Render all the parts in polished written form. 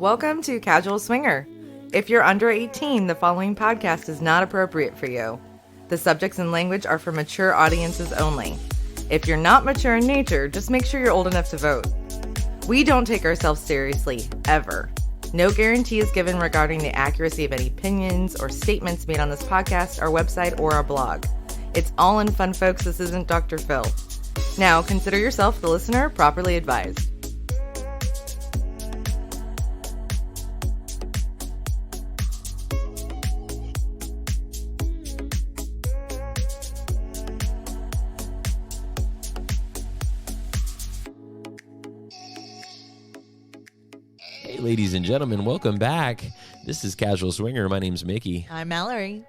Welcome to Casual Swinger. If you're under 18, the following podcast is not appropriate for you. The subjects and language are for mature audiences only. If you're not mature in nature, just make sure you're old enough to vote. We don't take ourselves seriously, ever. No guarantee is given regarding the accuracy of any opinions or statements made on this podcast, our website, or our blog. It's all in fun, folks. This isn't Dr. Phil. Now, consider yourself, the listener, properly advised. Ladies and gentlemen, welcome back. This is Casual Swinger. My name's Mickey. I'm Mallory.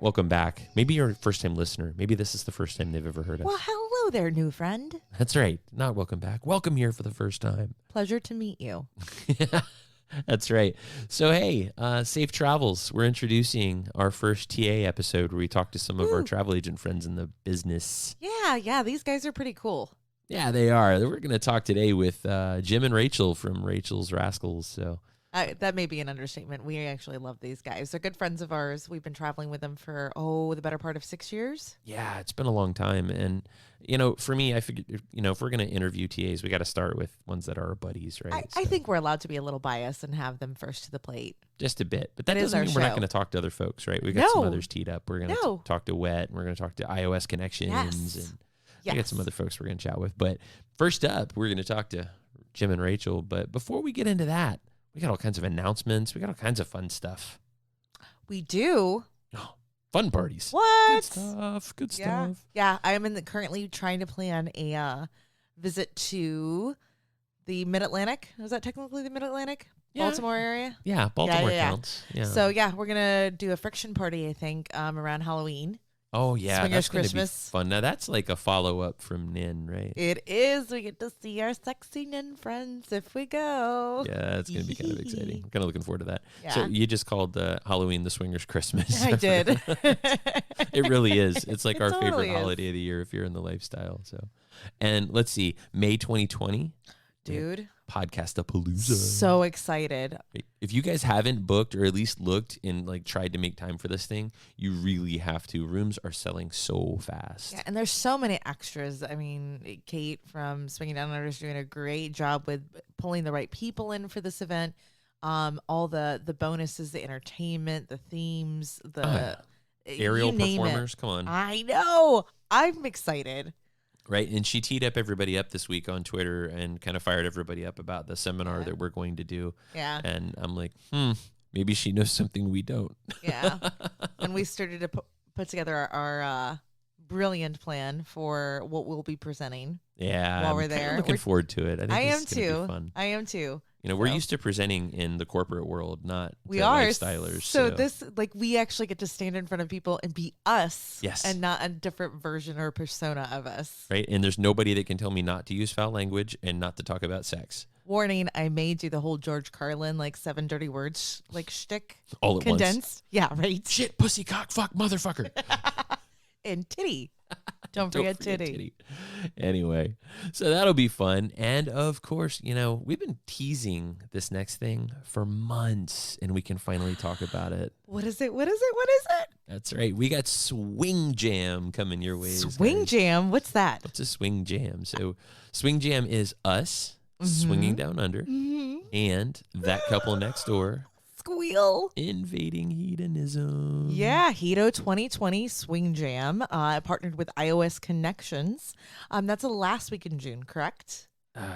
Welcome back. Maybe you're a first-time listener. Maybe this is the first time they've ever heard us. Well, hello there, new friend. That's right. Not welcome back. Welcome here for the first time. Pleasure to meet you. That's right. So, hey, safe travels. We're introducing our first TA episode where we talk to some of our travel agent friends in the business. Yeah. These guys are pretty cool. Yeah, they are. We're going to talk today with Jim and Rachel from Rachel's Rascals. So that may be an understatement. We actually love these guys. They're good friends of ours. We've been traveling with them for, the better part of 6 years. Yeah, it's been a long time. And, for me, I figured, if we're going to interview TAs, we got to start with ones that are our buddies, right? I think we're allowed to be a little biased and have them first to the plate. Just a bit. But that doesn't mean we're not going to talk to other folks, right? We got some others teed up. We're going to talk to Wet, and we're going to talk to iOS Connections, and we got some other folks we're going to chat with. But first up, we're going to talk to Jim and Rachel. But before we get into that, we got all kinds of announcements. We got all kinds of fun stuff. We do. Oh, fun parties. What? Good stuff. Yeah, I am currently trying to plan a visit to the Mid-Atlantic. Is that technically the Mid-Atlantic? Yeah. Baltimore area? Yeah, Baltimore counts. Yeah. So, we're going to do a friction party, I think, around Halloween. Oh, yeah. Swingers that's going to be Christmas. fun. Now, that's like a follow-up from Nin, right? It is. We get to see our sexy Nin friends if we go. Yeah, it's going to be kind of exciting. I'm kind of looking forward to that. Yeah. So you just called Halloween the Swingers Christmas. I did. It really is. It's like our totally favorite holiday of the year if you're in the lifestyle. So, and let's see, May 2020. Dude. Podcast-A-Palooza. So excited. If you guys haven't booked or at least looked and tried to make time for this thing, you really have to. Rooms are selling so fast. Yeah, and there's so many extras. I mean, Kate from Swinging Down Under is doing a great job with pulling the right people in for this event. All the bonuses, the entertainment, the themes, the aerial performers. Come on. I know. I'm excited. Right. And she teed up everybody up this week on Twitter and kind of fired everybody up about the seminar that we're going to do. Yeah. And I'm like, maybe she knows something we don't. Yeah. And we started to put together our brilliant plan for what we'll be presenting. Yeah. While we're there. Looking forward to it. I think this is gonna be fun. I am too. We're used to presenting in the corporate world, not we are lifestylers. So this, we actually get to stand in front of people and be us. Yes. And not a different version or persona of us. Right. And there's nobody that can tell me not to use foul language and not to talk about sex. Warning, I may do the whole George Carlin, 7 dirty words, shtick. All at condensed. Once. Yeah, right. Shit, pussy, cock, fuck, motherfucker. And titty. Don't forget titty. Anyway, so that'll be fun. And of course, we've been teasing this next thing for months, and we can finally talk about it. What is it? That's right. We got Swing Jam coming your way. Swing Jam? What's that? What's a Swing Jam? So Swing Jam is us swinging down under and that couple next door. Squeal. Invading hedonism. Yeah, Hedo 2020 Swing Jam, partnered with iOS Connections. That's the last week in June, correct?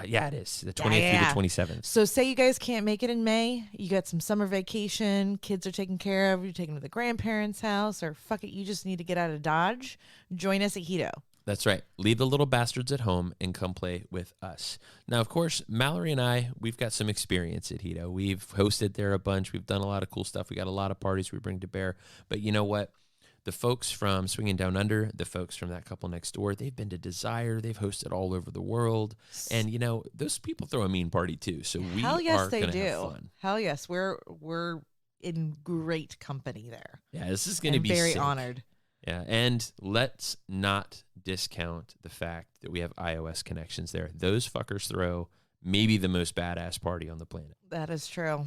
Yeah, it is. The 20th through the 27th. So say you guys can't make it in May. You got some summer vacation. Kids are taken care of. You're taking them to the grandparents' house. Or fuck it, you just need to get out of Dodge. Join us at Hedo. That's right. Leave the little bastards at home and come play with us. Now, of course, Mallory and I, we've got some experience at Hedo. We've hosted there a bunch. We've done a lot of cool stuff. We got a lot of parties we bring to bear. But you know what? The folks from Swinging Down Under, the folks from that couple next door, they've been to Desire. They've hosted all over the world. And, those people throw a mean party too. So we are going to have fun. Hell yes. We're in great company there. Yeah, this is going to be very sick. Honored. Yeah, and let's not discount the fact that we have iOS connections there. Those fuckers throw maybe the most badass party on the planet. That is true.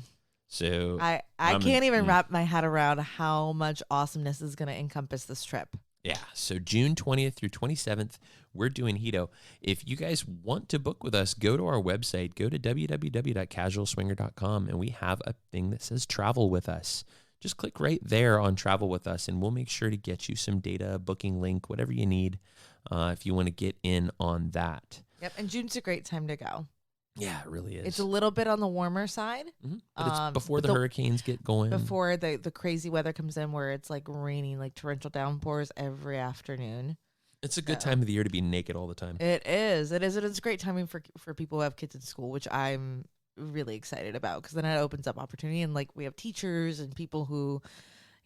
So I can't even wrap my head around how much awesomeness is going to encompass this trip. Yeah, so June 20th through 27th, we're doing Hedo. If you guys want to book with us, go to our website, go to www.casualswinger.com, and we have a thing that says travel with us. Just click right there on travel with us, and we'll make sure to get you some data, booking link, whatever you need, if you want to get in on that. Yep, and June's a great time to go. Yeah, it really is. It's a little bit on the warmer side. Mm-hmm. But it's before the hurricanes get going. Before the crazy weather comes in where it's like raining, like torrential downpours every afternoon. It's a good time of the year to be naked all the time. It is. It is. It's great timing for people who have kids in school, which I'm really excited about because then it opens up opportunity. And like we have teachers and people who,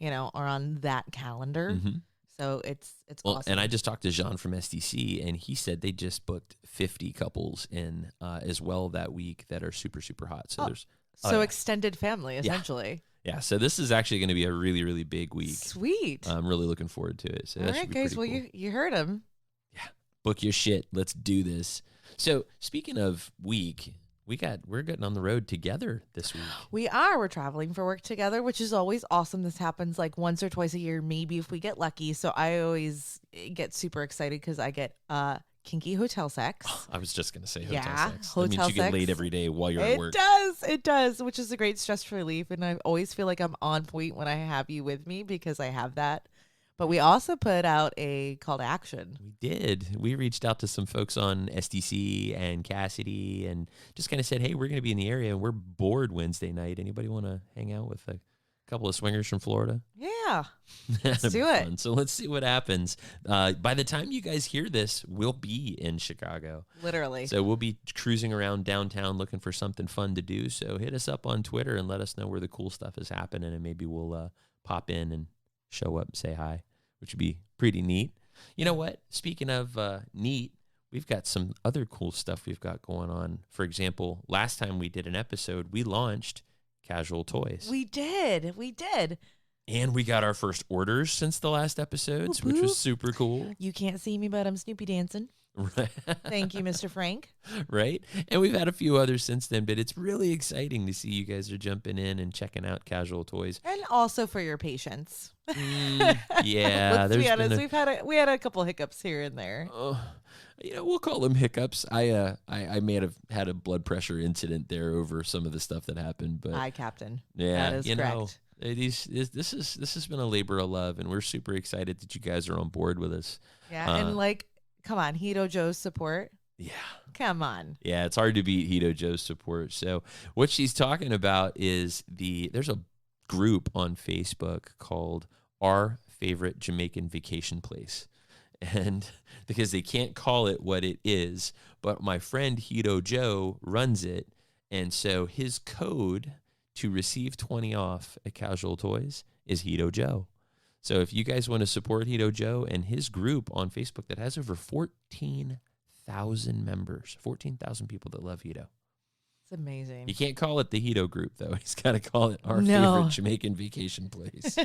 are on that calendar. Mm-hmm. So it's awesome. And I just talked to Jean from SDC, and he said they just booked 50 couples in as well that week that are super, super hot. So extended family, essentially. Yeah, so this is actually going to be a really, really big week. Sweet. I'm really looking forward to it. So all right, guys. Well, cool. you heard him. Yeah, book your shit. Let's do this. So speaking of week, we're getting on the road together this week. We're traveling for work together, which is always awesome. This happens like once or twice a year, maybe if we get lucky. So I always get super excited because I get kinky hotel sex. I was just gonna say hotel sex. Hotel that means you get laid every day while you're at work. It does, which is a great stress relief. And I always feel like I'm on point when I have you with me because I have that. But we also put out a call to action. We did. We reached out to some folks on SDC and Cassidy and just kind of said, hey, we're going to be in the area and we're bored Wednesday night. Anybody want to hang out with a couple of swingers from Florida? Yeah. Let's do it. So let's see what happens. By the time you guys hear this, we'll be in Chicago. Literally. So we'll be cruising around downtown looking for something fun to do. So hit us up on Twitter and let us know where the cool stuff is happening. And maybe we'll pop in and show up and say hi, which would be pretty neat. You know what? Speaking of neat, we've got some other cool stuff we've got going on. For example, last time we did an episode, we launched Casual Toys. We did. And we got our first orders since the last episodes, which was super cool. You can't see me, but I'm Snoopy dancing. Right. Thank you, Mr. Frank. Right. And we've had a few others since then, but it's really exciting to see you guys are jumping in and checking out Casual Toys. And also for your patience. Yeah. Let's be honest, we had a couple hiccups here and there. We'll call them hiccups. I may have had a blood pressure incident there over some of the stuff that happened, but Aye, Captain. Yeah, that is correct. This has been a labor of love, and we're super excited that you guys are on board with us. Yeah, and come on, Hedo Joe's support. Yeah. Come on. Yeah, it's hard to beat Hedo Joe's support. So what she's talking about is there's a group on Facebook called Our Favorite Jamaican Vacation Place. And because they can't call it what it is, but my friend Hedo Joe runs it. And so his code to receive 20 off at Casual Toys is Hedo Joe. So if you guys want to support Hedo Joe and his group on Facebook that has over 14,000 members, 14,000 people that love Hedo. It's amazing. You can't call it the Hedo group, though. He's got to call it Our Favorite Jamaican Vacation Place.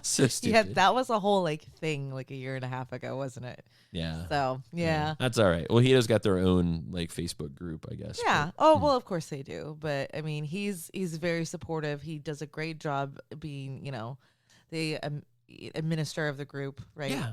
So stupid. Yeah, that was a whole thing a year and a half ago, wasn't it? Yeah. So, yeah. That's all right. Well, Hedo's got their own Facebook group, I guess. Yeah. Well, of course they do. But, I mean, he's very supportive. He does a great job being, the administrator of the group, right? Yeah.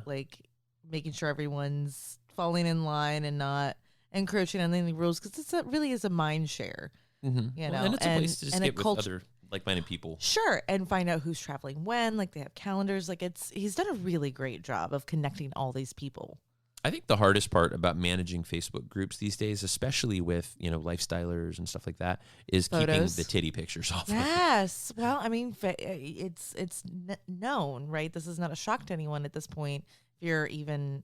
Making sure everyone's falling in line and not encroaching on any rules, because it really is a mind share. Mm-hmm. And it's a place to just get with other like-minded people. Sure, and find out who's traveling when. They have calendars. He's done a really great job of connecting all these people. I think the hardest part about managing Facebook groups these days, especially with lifestylers and stuff like that, is Photos. Keeping the titty pictures off. Yes. Well, I mean, it's known, right? This is not a shock to anyone at this point. If you're even,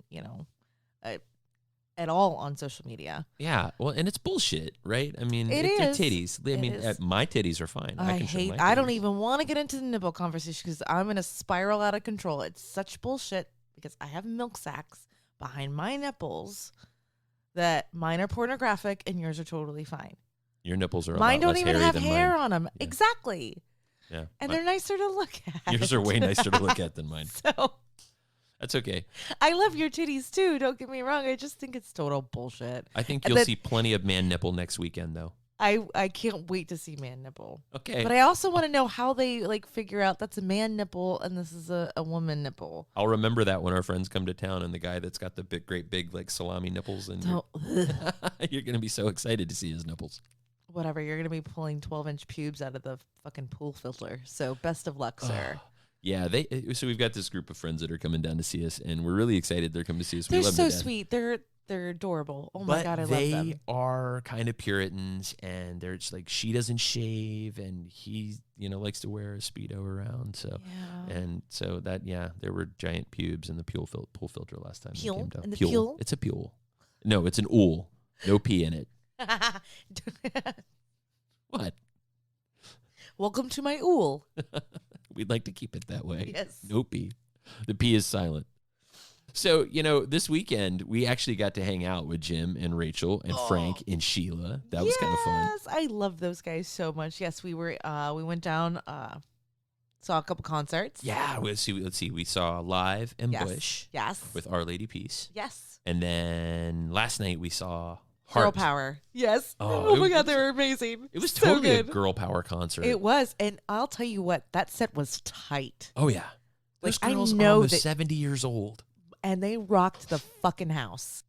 at all on social media. Yeah. Well, and it's bullshit, right? I mean, they're titties. I mean, my titties are fine. I don't even want to get into the nipple conversation because I'm going to spiral out of control. It's such bullshit because I have milk sacs behind my nipples that mine are pornographic and yours are totally fine. Your nipples are mine a lot don't less even hairy have than hair mine. on them. Yeah. Exactly. Yeah. And they're nicer to look at. Yours are way nicer to look at than mine. So That's okay. I love your titties too. Don't get me wrong. I just think it's total bullshit. I think And you'll then- see plenty of man nipple next weekend, though. I can't wait to see man nipple. Okay. But I also want to know how they like figure out that's a man nipple and this is a woman nipple. I'll remember that when our friends come to town and the guy that's got the great big like salami nipples and So, you're going to be so excited to see his nipples. whatever. You're gonna be pulling 12-inch pubes out of the fucking pool filter. So best of luck, sir. Yeah, so we've got this group of friends that are coming down to see us, and we're really excited they're coming to see us. We They're love so them to death. sweet. They're adorable. Oh my God, I love them. They are kind of Puritans, and they're just like, she doesn't shave, and he, likes to wear a Speedo around. So, Yeah. and so there were giant pubes in the pool filter last time. Pule? They came down. In the pule? It's a pule. No, it's an ool. No pee in it. What? Welcome to my ool. We'd like to keep it that way. Yes. No pee. The pee is silent. So, this weekend, we actually got to hang out with Jim and Rachel and Frank and Sheila. That was kind of fun. Yes, I love those guys so much. Yes, we went down, saw a couple concerts. Yeah, let's see. We saw Live and Yes. Bush Yes. with Our Lady Peace. Yes. And then last night we saw Girl Heart. Power. Yes. Oh, Oh, my it God, was- they were amazing. It was So totally a good. girl power concert. It was. And I'll tell you what, that set was tight. Oh, yeah. Those Like, I girls are know almost that- 70 years old. And they rocked the fucking house.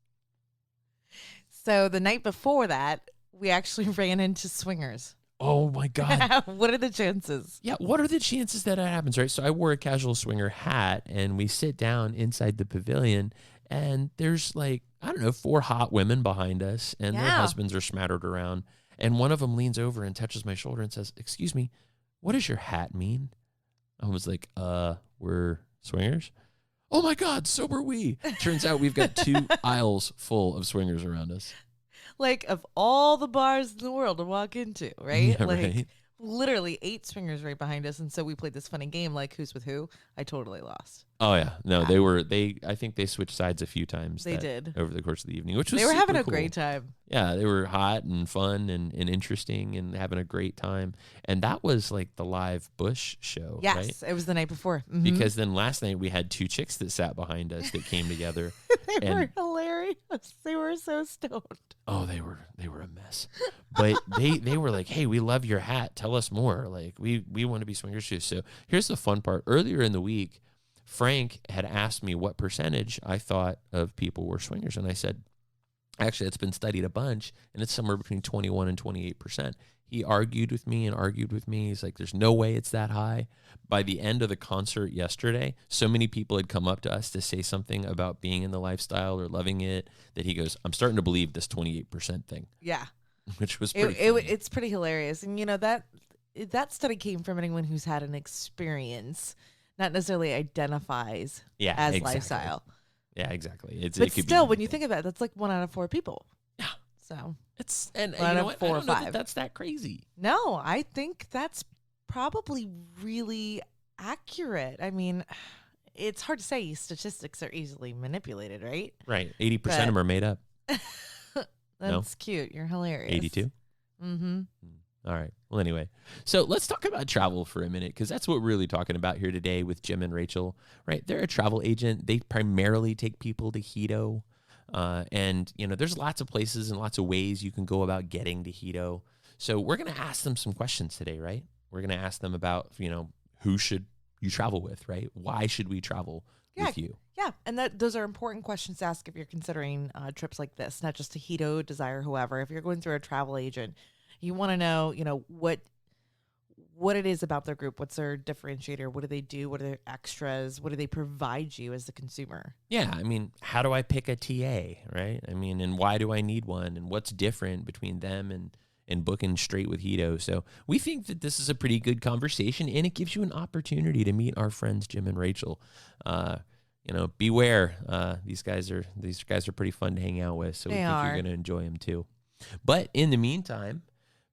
So the night before that, we actually ran into swingers. Oh, my God. What are the chances? Yeah, what are the chances that happens, right? So I wore a casual swinger hat, and we sit down inside the pavilion, and there's 4 hot women behind us, and their Yeah. husbands are smattered around. And one of them leans over and touches my shoulder and says, "Excuse me, what does your hat mean?" I was like, we're swingers? Oh my God, so were we. Turns out we've got 2 aisles full of swingers around us. Like, of all the bars in the world to walk into, right? Yeah, like, right. literally 8 swingers right behind us. And so we played this funny game, like, who's with who? I totally lost. Oh yeah, no, I think they switched sides a few times. They did. over the course of the evening, which was They were having super a cool. great time. Yeah, they were hot and fun and interesting and having a great time. And that was like the live Bush show, Yes, right? it was the night before. Mhm. Because then last night we had 2 chicks that sat behind us that came together. they and- were hilarious. They were so stoned. Oh, they were a mess. But they were like, "Hey, we love your hat. Tell us more. Like we want to be swingers too." So here's the fun part. Earlier in the week, Frank had asked me what percentage I thought of people were swingers, and I said, actually, it's been studied a bunch, and it's somewhere between 21 and 28%. He argued with me. He's like, "There's no way it's that high." By the end of the concert yesterday, so many people had come up to us to say something about being in the lifestyle or loving it that he goes, "I'm starting to believe this 28% thing," Yeah. which was pretty funny. It's pretty hilarious. And, that study came from anyone who's had an experience, not necessarily identifies as exactly. lifestyle. Yeah, exactly. But it could still, be when you think about it, that's like 1 out of 4 people. Yeah. So, it's and One you know out of what? 4 I or don't know that 5. that's that crazy. no, I think that's probably really accurate. I mean, it's hard to say. Statistics are easily manipulated, right? Right. 80% of them are made up. That's cute. You're hilarious. 82. Mm-hmm. All right. Well, anyway, so let's talk about travel for a minute because that's what we're really talking about here today with Jim and Rachel, right? They're a travel agent. They primarily take people to Hedo. And, there's lots of places and lots of ways you can go about getting to Hedo. So we're going to ask them some questions today, right? We're going to ask them about, who should you travel with, right? Why should we travel with you? Yeah, and those are important questions to ask if you're considering trips like this, not just to Hedo, Desire, whoever. If you're going through a travel agent, you want to know, what it is about their group. What's their differentiator? What do they do? What are their extras? What do they provide you as the consumer? Yeah, I mean, how do I pick a TA, right? I mean, and why do I need one? And what's different between them and booking straight with Hedo? So we think that this is a pretty good conversation, and it gives you an opportunity to meet our friends Jim and Rachel. Beware. These guys are pretty fun to hang out with, so we think you're going to enjoy them too. But in the meantime,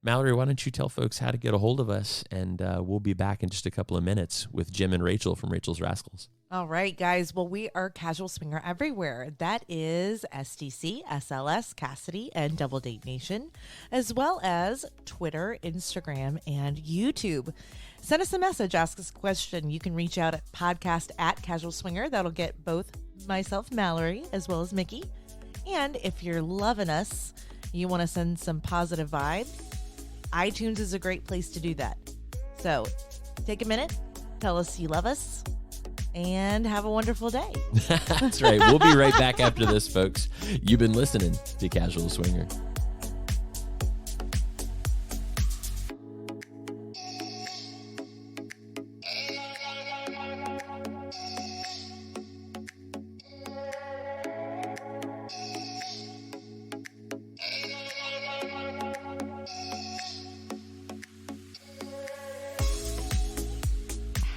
Mallory, why don't you tell folks how to get a hold of us, and we'll be back in just a couple of minutes with Jim and Rachel from Rachel's Rascals. All right, guys. Well, we are Casual Swinger everywhere. That is STC, SLS, Cassidy, and Double Date Nation, as well as Twitter, Instagram, and YouTube. send us a message, ask us a question. You can reach out at Podcast-A-Casual-Swinger. That'll get both myself, Mallory, as well as Mickey. And if you're loving us, you want to send some positive vibes, iTunes is a great place to do that. So take a minute, tell us you love us, and have a wonderful day. That's right. We'll be right back after this, folks. You've been listening to Casual Swinger.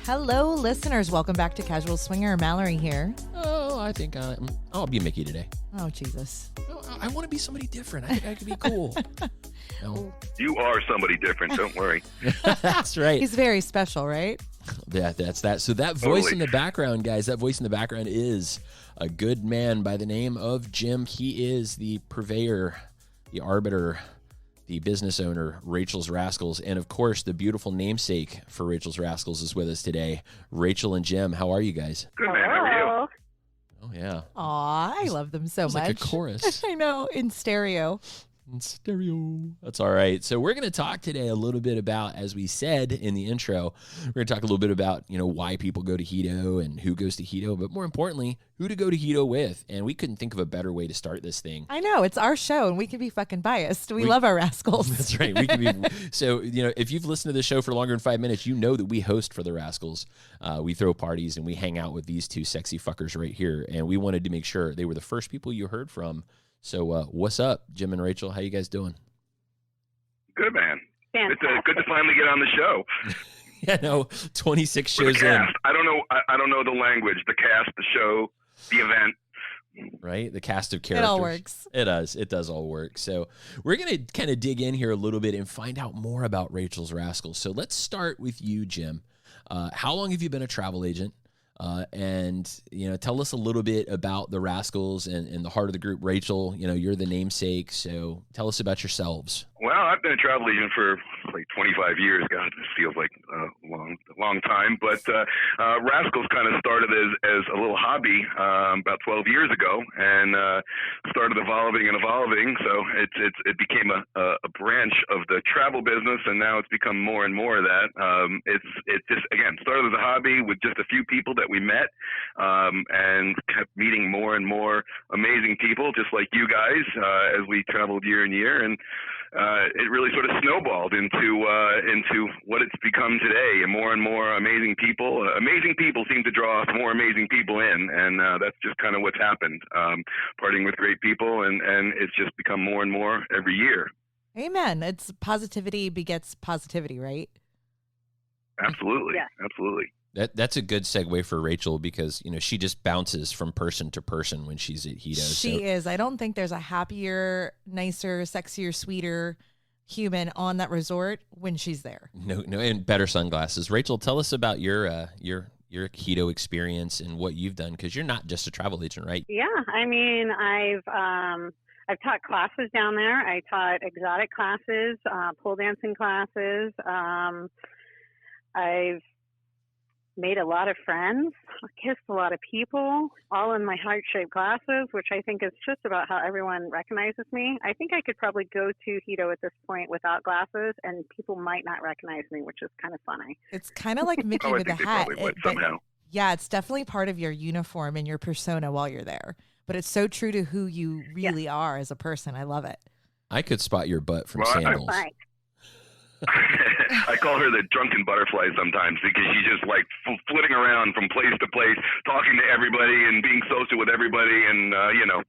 Hello, listeners. Welcome back to Casual Swinger. Mallory here. Oh, I think I'll be Mickey today. Oh, Jesus. No, I want to be somebody different. I think I could be cool. No. You are somebody different. Don't worry. That's right. He's very special, right? Yeah, that's that. So that voice in the background, guys, that voice in the background is a good man by the name of Jim. He is the purveyor, the arbiter, the business owner, Rachel's Rascals. And of course, the beautiful namesake for Rachel's Rascals is with us today. Rachel and Jim, how are you guys? Good, man. How are you? Oh, yeah. Aw, I love them so much. Like a chorus. I know, in stereo. In stereo. That's all right. So we're going to talk today a little bit about, as we said in the intro, we're going to talk a little bit about, why people go to Hedo and who goes to Hedo, but more importantly, who to go to Hedo with. And we couldn't think of a better way to start this thing. I know, it's our show and we can be fucking biased. We love our Rascals. That's right. We can be. So, if you've listened to the show for longer than 5 minutes, you know that we host for the Rascals. We throw parties and we hang out with these two sexy fuckers right here. And we wanted to make sure they were the first people you heard from. So what's up, Jim and Rachel? How you guys doing? Good, man. Fantastic. It's good to finally get on the show. Yeah, no, 26 Or the shows in. cast. I don't know. I don't know the language. The cast, the show, the event. Right? The cast of characters. It all works. It does. It does all work. So we're going to kind of dig in here a little bit and find out more about Rachel's Rascals. So let's start with you, Jim. How long have you been a travel agent? And tell us a little bit about the Rascals and the heart of the group. Rachel, you're the namesake, so tell us about yourselves. Well, I've been a travel agent for like 25 years. God, this feels like a long time. But Rascals kind of started as a little hobby about 12 years ago, and started evolving. So it became a branch of the travel business, and now it's become more and more of that. It just again started as a hobby with just a few people that we met, and kept meeting more and more amazing people, just like you guys, as we traveled year and year, and it really sort of snowballed into what it's become today. And more amazing people. Amazing people seem to draw more amazing people in, and that's just kind of what's happened. Partying with great people, and it's just become more and more every year. Amen. It's positivity begets positivity, right? Absolutely. Yeah. Absolutely. That's a good segue for Rachel because, she just bounces from person to person when she's at Hedo. She is. I don't think there's a happier, nicer, sexier, sweeter human on that resort when she's there. No, and better sunglasses. Rachel, tell us about your Hedo experience and what you've done, because you're not just a travel agent, right? Yeah, I mean, I've taught classes down there. I taught exotic classes, pole dancing classes. I've made a lot of friends, kissed a lot of people, all in my heart-shaped glasses, which I think is just about how everyone recognizes me. I think I could probably go to Hedo at this point without glasses, and people might not recognize me, which is kind of funny. It's kind of like Mickey I with a think they hat. probably would somehow. Yeah, it's definitely part of your uniform and your persona while you're there. But it's so true to who you really are as a person. I love it. I could spot your butt from Well, sandals. Right. I call her the drunken butterfly sometimes because she's just like flitting around from place to place, talking to everybody and being social with everybody. And,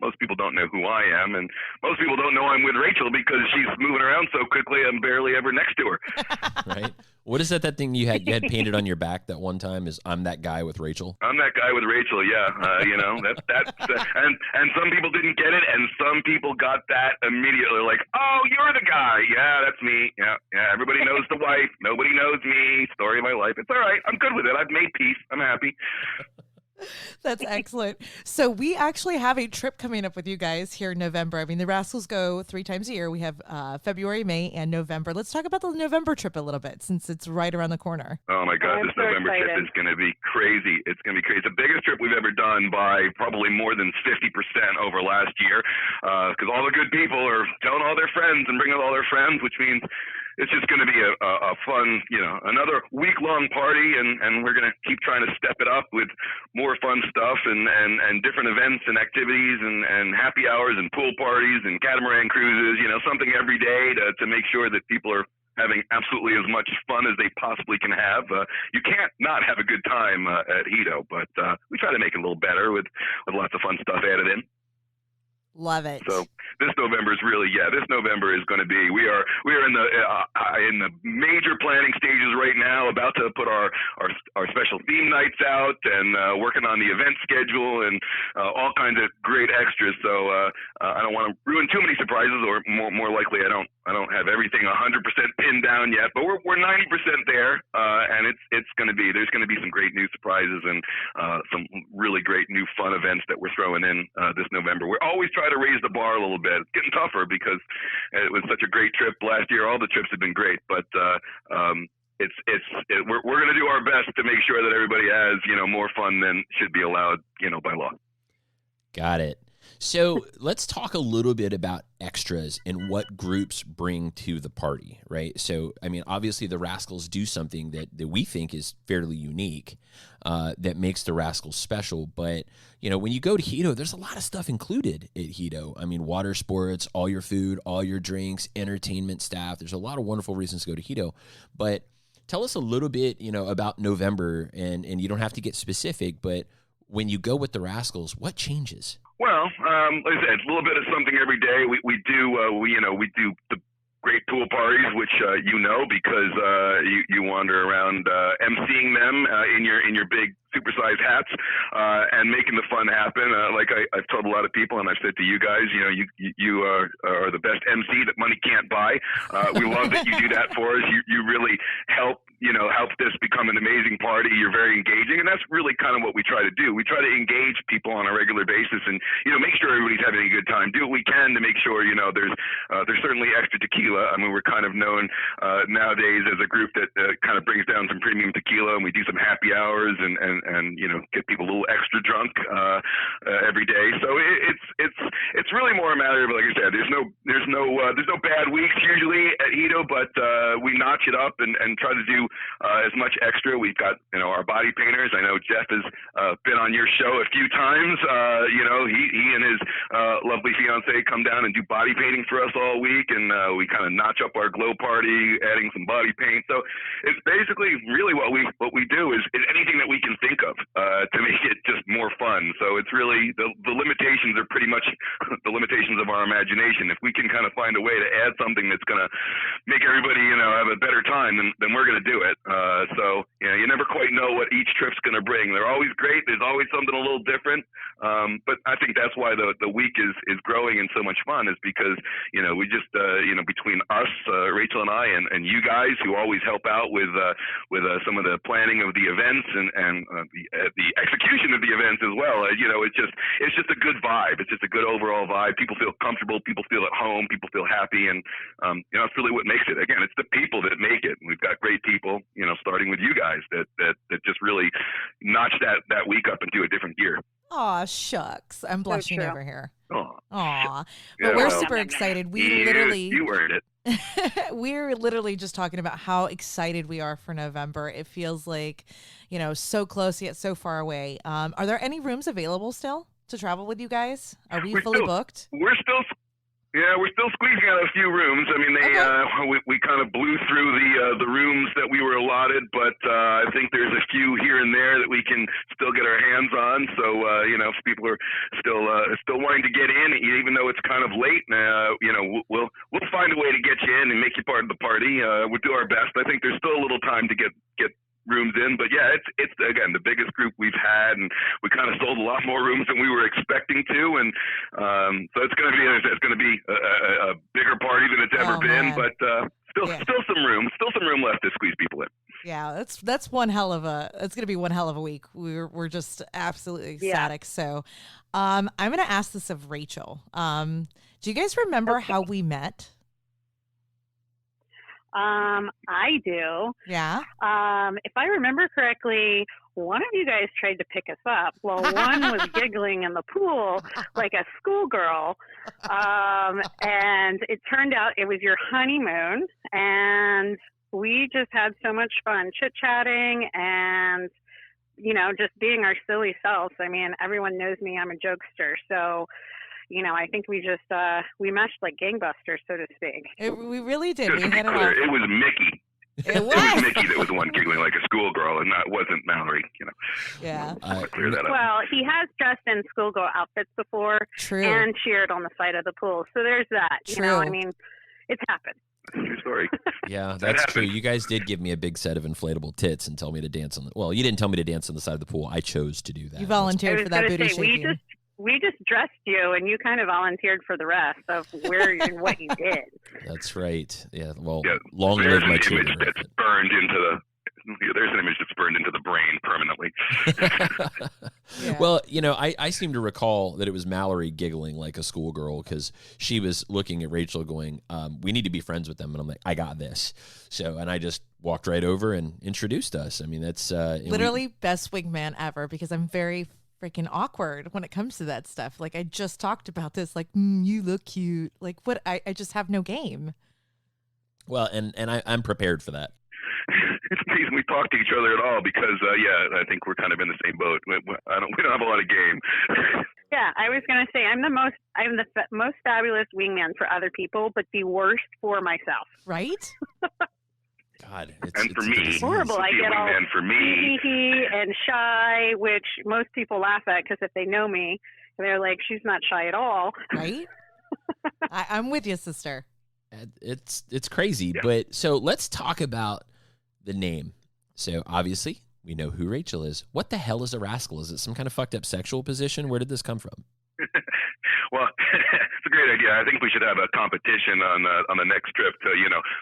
most people don't know who I am. And most people don't know I'm with Rachel because she's moving around so quickly I'm barely ever next to her. Right? What is that thing you had painted on your back that one time is I'm that guy with Rachel? I'm that guy with Rachel, yeah. And some people didn't get it, and some people got that immediately, like, oh, you're the guy. Yeah, that's me. Yeah. Everybody knows the wife. Nobody knows me. Story of my life. It's all right. I'm good with it. I've made peace. I'm happy. That's excellent. So we actually have a trip coming up with you guys here in November. I mean, the Rascals go 3 times a year. We have February, May, and November. Let's talk about the November trip a little bit since it's right around the corner. Oh, my God. This November trip is going to be crazy. It's going to be crazy. It's the biggest trip we've ever done by probably more than 50% over last year because all the good people are telling all their friends and bringing all their friends, which means it's just going to be a fun, another week-long party, and we're going to keep trying to step it up with more fun stuff and different events and activities and happy hours and pool parties and catamaran cruises, something every day to make sure that people are having absolutely as much fun as they possibly can have. You can't not have a good time at Hedo, but we try to make it a little better with lots of fun stuff added in. Love it. So this November is really, this November is going to be, we are in the major planning stages right now, about to put our special theme nights out and working on the event schedule and all kinds of great extras. So I don't want to ruin too many surprises, or more likely I don't have everything 100% pinned down yet, but we're 90% there. And it's going to be, there's going to be some great new surprises and some really great new fun events that we're throwing in this November. We're always trying to raise the bar a little bit. It's getting tougher because it was such a great trip last year. All the trips have been great, but we're going to do our best to make sure that everybody has more fun than should be allowed by law. Got it. So let's talk a little bit about extras and what groups bring to the party, right? So, I mean, obviously the Rascals do something that we think is fairly unique, that makes the Rascals special. But, when you go to Hedo, there's a lot of stuff included at Hedo. I mean, water sports, all your food, all your drinks, entertainment staff. There's a lot of wonderful reasons to go to Hedo. But tell us a little bit, about November, and you don't have to get specific, but when you go with the Rascals, what changes? Well, like I said, it's a little bit of something every day. We do the great pool parties, which because you wander around emceeing them in your big supersized hats and making the fun happen. Like I've told a lot of people, and I've said to you guys, you are the best MC that money can't buy. We love that you do that for us. You really help this become an amazing party. You're very engaging, and that's really kind of what we try to do. We try to engage people on a regular basis and make sure everybody's having a good time. Do what we can to make sure there's certainly extra tequila. I mean, we're kind of known nowadays as a group that kind of brings down some premium tequila, and we do some happy hours and get people a little extra drunk every day. So it's really more a matter of, like I said, there's no bad weeks usually at Hedo, but we notch it up and try to do as much extra. We've got our body painters. I know Jeff has been on your show a few times. He and his lovely fiance come down and do body painting for us all week, and we kind of notch up our glow party, adding some body paint. So it's basically really what we do is anything that we can think of to make it just more fun. So it's really the limitations are pretty much the limitations of our imagination. If we can kind of find a way to add something that's going to make everybody have a better time, then we're going to do it. So you never quite know what each trip's going to bring. They're always great. There's always something a little different. But I think that's why the week is growing and so much fun, is because we just between us, Rachel and I, and you guys who always help out with some of the planning of the events and the execution of the events as well. It's just a good vibe. It's just a good overall vibe. People feel comfortable. People feel at home. People feel happy, and that's really what makes it. Again, it's the people that make it. We've got great people, starting with you guys that just really notch that week up into a different gear. Aw, shucks. I'm blushing over here. Aw. But Yeah, we're super excited. You earned it. We're literally just talking about how excited we are for November. It feels like, so close yet so far away. Are there any rooms available still to travel with you guys? Are we fully booked? We're still squeezing out a few rooms. I mean, we kind of blew through the rooms that we were allotted, but I think there's a few here and there that we can still get our hands on. So if people are still wanting to get in, even though it's kind of late, we'll find a way to get you in and make you part of the party. We'll do our best. I think there's still a little time to get rooms in, but it's again the biggest group we've had, and we kind of sold a lot more rooms than we were expecting to, and so it's going to be a bigger party than it's ever been, but Still some room left to squeeze people in. Yeah, that's one hell of a. It's going to be one hell of a week. We're just absolutely ecstatic. Yeah. So, I'm going to ask this of Rachel. Do you guys remember how we met? I do. Yeah. If I remember correctly, one of you guys tried to pick us up. Well, one was giggling in the pool like a schoolgirl. And it turned out it was your honeymoon. And we just had so much fun chit-chatting and, just being our silly selves. I mean, everyone knows me. I'm a jokester. So, I think we just, we meshed like gangbusters, so to speak. We really did. Just to be clear, it was Mickey. It was Mickey that was the one giggling like a schoolgirl, and that wasn't Mallory. Yeah. Clear that up. Well, he has dressed in schoolgirl outfits before, True, and cheered on the side of the pool. So there's that. True. I mean, it's happened. True story. Yeah, that's true. You guys did give me a big set of inflatable tits and tell me to dance on the. Well, you didn't tell me to dance on the side of the pool. I chose to do that. You volunteered for that booty shaking. We just dressed you, and you kind of volunteered for the rest of where and what you did. That's right. Yeah. Well, yeah, long live my children. That's burned into there's an image that's burned into the brain permanently. Yeah. Well, I seem to recall that it was Mallory giggling like a schoolgirl because she was looking at Rachel going, we need to be friends with them. And I'm like, I got this. And I just walked right over and introduced us. I mean, that's literally best wingman ever because I'm very freaking awkward when it comes to that stuff. Like I just talked about this, like, you look cute. Like what? I just have no game. Well, and I'm prepared for that. It's amazing we talk to each other at all because, I think we're kind of in the same boat. We don't have a lot of game. Yeah, I was going to say I'm the most fabulous wingman for other people, but the worst for myself. Right? God, and for me, horrible. I get all for me and shy, which most people laugh at because if they know me, they're like, "She's not shy at all." Right? I'm with you, sister. It's crazy, yeah. But so let's talk about the name. So obviously we know who Rachel is. What the hell is a rascal? Is it some kind of fucked up sexual position? Where did this come from? Well, it's a great idea. I think we should have a competition on the next trip to,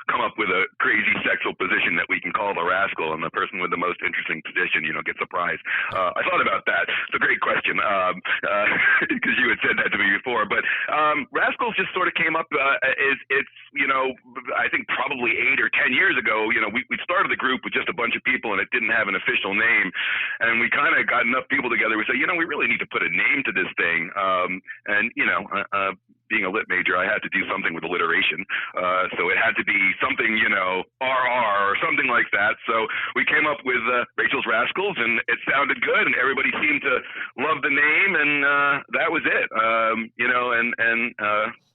come up with a crazy sexual position that we can call the rascal, and the person with the most interesting position, gets a prize. I thought about that. It's a great question because you had said that to me before. But rascals just sort of came up. I think probably 8 or 10 years ago. We started the group with just a bunch of people, and it didn't have an official name. And we kind of got enough people together. We said, we really need to put a name to this thing. Being a lit major, I had to do something with alliteration. So it had to be something, RR or something like that. So we came up with Rachel's Rascals, and it sounded good, and everybody seemed to love the name, and that was it.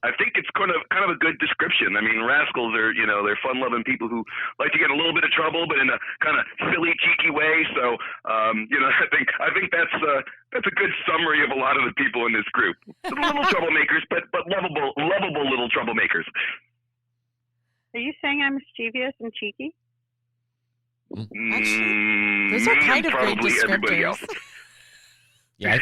I think it's kind of a good description. I mean, rascals are, they're fun-loving people who like to get a little bit of trouble, but in a kind of silly, cheeky way. So, I think that's a good summary of a lot of the people in this group. Little troublemakers, but lovable little troublemakers. Are you saying I'm mischievous and cheeky? Actually, those are kind of great descriptors. Yeah,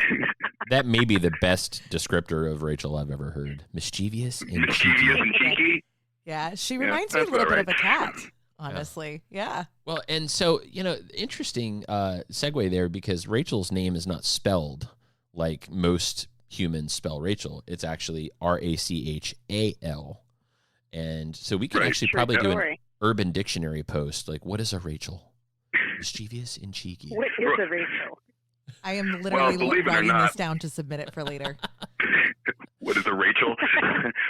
that may be the best descriptor of Rachel I've ever heard. Mischievous and cheeky. Yeah, she reminds me a little bit of a cat, honestly. Yeah. Well, and so, interesting segue there because Rachel's name is not spelled like most humans spell Rachel. It's actually Rachal. And so we could actually probably do an Urban Dictionary post. Like, what is a Rachel? Mischievous and cheeky. What is a Rachel? I am literally writing this down to submit it for later. What is a Rachel?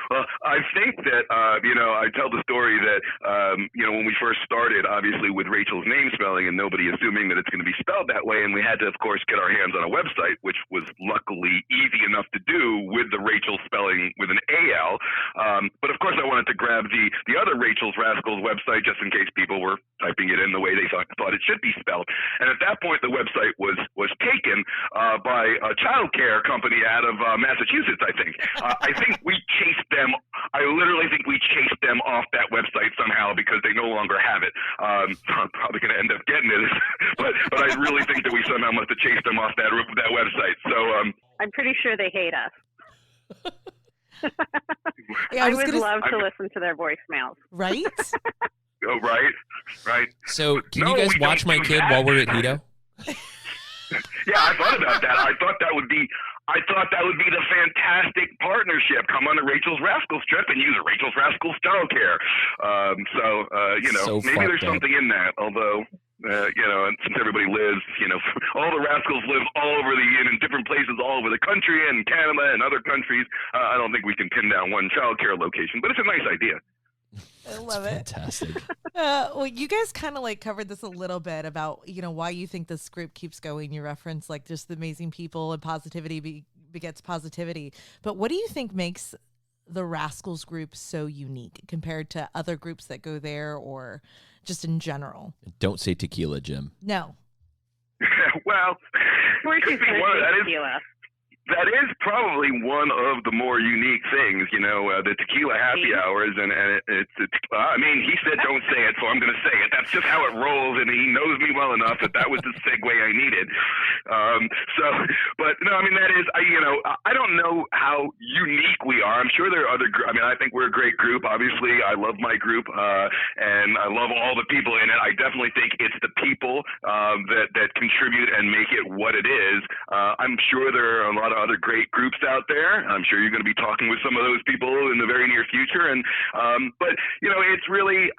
Well, I think that, I tell the story that, when we first started, obviously with Rachel's name spelling and nobody assuming that it's going to be spelled that way. And we had to, of course, get our hands on a website, which was luckily easy enough to do with the Rachel spelling with an AL. But of course, I wanted to grab the other Rachel's Rascals website just in case people were typing it in the way they thought it should be spelled. And at that point, the website was taken by a child care company out of Massachusetts, I think. I think we chased them. I literally think we chased them off that website somehow because they no longer have it. So I'm probably going to end up getting it, but I really think that we somehow must have chased them off that website. So I'm pretty sure they hate us. Yeah, I would love to listen to their voicemails. Right? Oh, right. So can No, you guys we watch don't my do kid that. while we're at Hedo? Yeah, I thought about that. I thought that would be the fantastic partnership. Come on to Rachel's Rascals trip and use Rachel's Rascals childcare. So maybe there's fucked up. something in that. Although, and since everybody lives, all the Rascals live all over in different places all over the country and Canada and other countries. I don't think we can pin down one childcare location, but it's a nice idea. I love it. Fantastic. Well, you guys kind of like covered this a little bit about, why you think this group keeps going. You reference like just the amazing people and positivity begets positivity. But what do you think makes the Rascals group so unique compared to other groups that go there or just in general? Don't say tequila, Jim. No. Well, We're just going to tequila. That is probably one of the more unique things, the tequila happy hours, and it's. I mean, he said don't say it, so I'm going to say it. That's just how it rolls, and he knows me well enough that was the segue I needed. But no, I mean that is, I don't know how unique we are. I'm sure there are other. I think we're a great group. Obviously, I love my group, and I love all the people in it. I definitely think it's the people that contribute and make it what it is. I'm sure there are a lot of other great groups out there. I'm sure you're going to be talking with some of those people in the very near future. And but it's really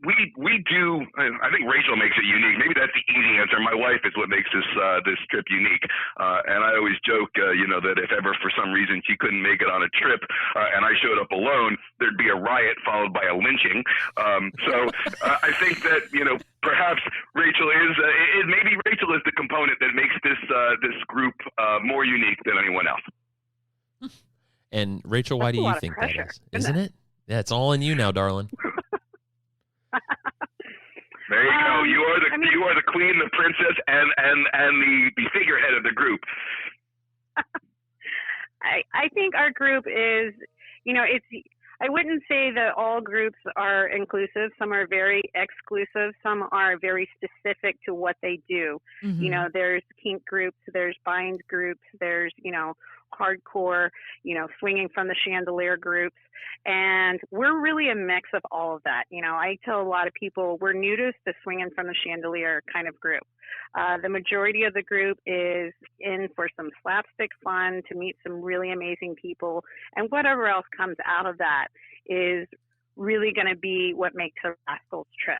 we do. I think Rachel makes it unique. Maybe that's the easy answer. My wife is what makes this trip unique. And I always joke, that if ever for some reason she couldn't make it on a trip and I showed up alone, there'd be a riot followed by a lynching. I think that perhaps Rachel is maybe Rachel is the component that makes this group more unique than anyone else. And Rachel, why do you think that is? Isn't it? Yeah, it's all in you now, darling. There you go. You are the queen, the princess, and the figurehead of the group. I think our group is, I wouldn't say that all groups are inclusive. Some are very exclusive. Some are very specific to what they do. Mm-hmm. There's kink groups, there's bind groups, there's, hardcore, swinging from the chandelier groups. And we're really a mix of all of that. I tell a lot of people we're new to the swinging from the chandelier kind of group. The majority of the group is in for some slapstick fun, to meet some really amazing people, and whatever else comes out of that is really going to be what makes a Rascals trip.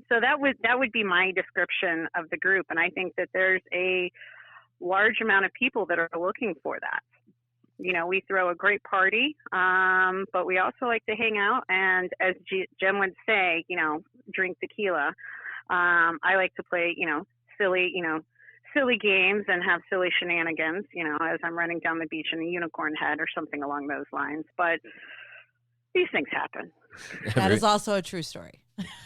So that would be my description of the group, and I think that there's a large amount of people that are looking for that. We throw a great party, but we also like to hang out, and as Jem would say, drink tequila. I like to play, silly games and have silly shenanigans, as I'm running down the beach in a unicorn head or something along those lines. But these things happen. That is also a true story.